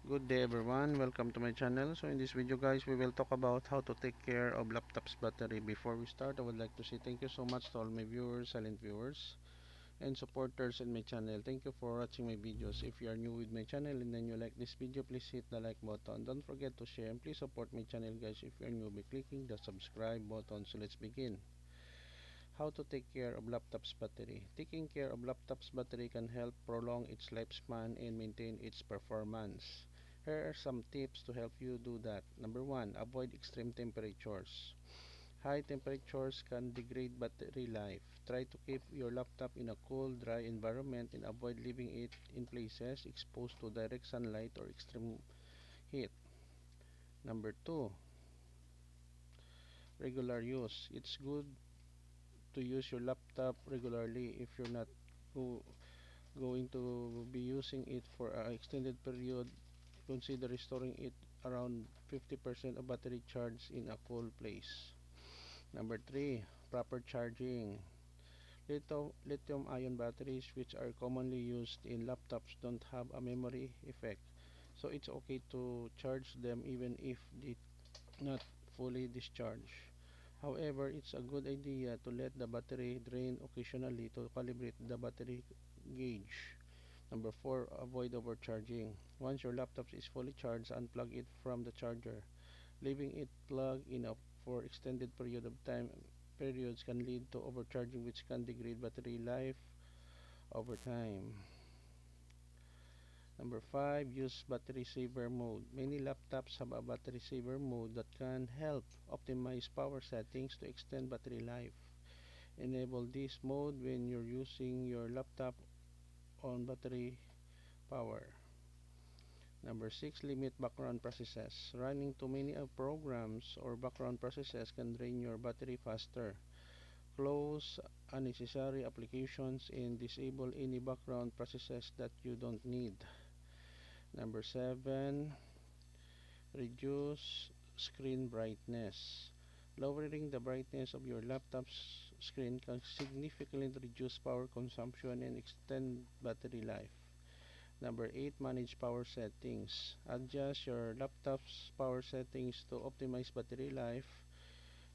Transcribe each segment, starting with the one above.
Good day everyone, welcome to my channel. So in this video guys, we will talk about how to take care of laptop's battery. Before we start, I would like to say thank you so much to all my viewers, silent viewers, and supporters in my channel. Thank you for watching my videos. If you are new with my channel and then you like this video, please hit the like button. Don't forget to share and please support my channel guys if you are new by clicking the subscribe button. So let's begin. How to take care of laptop's battery. Taking care of laptop's battery can help prolong its lifespan and maintain its performance. Here are some tips to help you do that. Number 1. Avoid extreme temperatures. High temperatures can degrade battery life. Try to keep your laptop in a cool, dry environment and avoid leaving it in places exposed to direct sunlight or extreme heat. Number 2. Regular use. It's good to use your laptop regularly. If you're not go going to be using it for an extended period, consider restoring it around 50% of battery charge in a cool place. Number 3, proper charging. Lithium ion batteries, which are commonly used in laptops, don't have a memory effect. So it's okay to charge them even if it's not fully discharged. However, it's a good idea to let the battery drain occasionally to calibrate the battery gauge. Number 4, avoid overcharging. Once your laptop is fully charged, unplug it from the charger. Leaving it plugged in for extended periods can lead to overcharging, which can degrade battery life over time. Number 5, use battery saver mode. Many laptops have a battery saver mode that can help optimize power settings to extend battery life. Enable this mode when you're using your laptop on battery power. Number 6, limit background processes. Running too many programs or background processes can drain your battery faster. Close unnecessary applications and disable any background processes that you don't need. Number 7, reduce screen brightness. Lowering the brightness of your laptop's screen can significantly reduce power consumption and extend battery life. Number 8, manage power settings. Adjust your laptop's power settings to optimize battery life.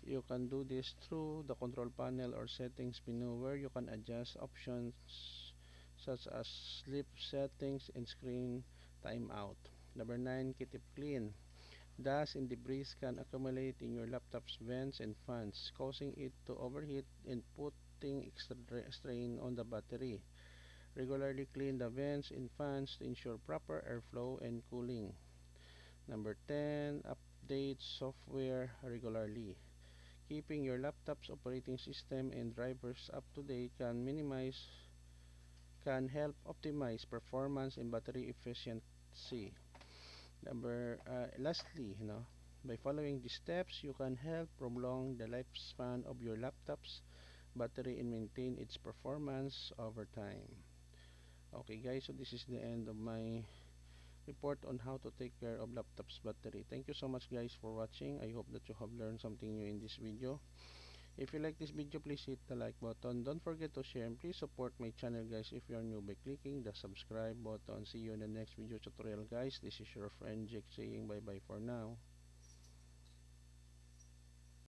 You can do this through the control panel or settings menu where you can adjust options such as sleep settings and screen timeout. Number 9, keep it clean. Dust and debris can accumulate in your laptop's vents and fans, causing it to overheat and putting extra strain on the battery. Regularly clean the vents and fans to ensure proper airflow and cooling. Number 10, update software regularly. Keeping your laptop's operating system and drivers up to date can help optimize performance and battery efficiency. Lastly, by following these steps, you can help prolong the lifespan of your laptop's battery and maintain its performance over time. Okay guys, so this is the end of my report on how to take care of laptop's battery. Thank you so much guys for watching. I hope that you have learned something new in this video. If you like this video, please hit the like button. Don't forget to share and please support my channel guys if you are new by clicking the subscribe button. See you in the next video tutorial guys. This is your friend Jake saying bye bye for now.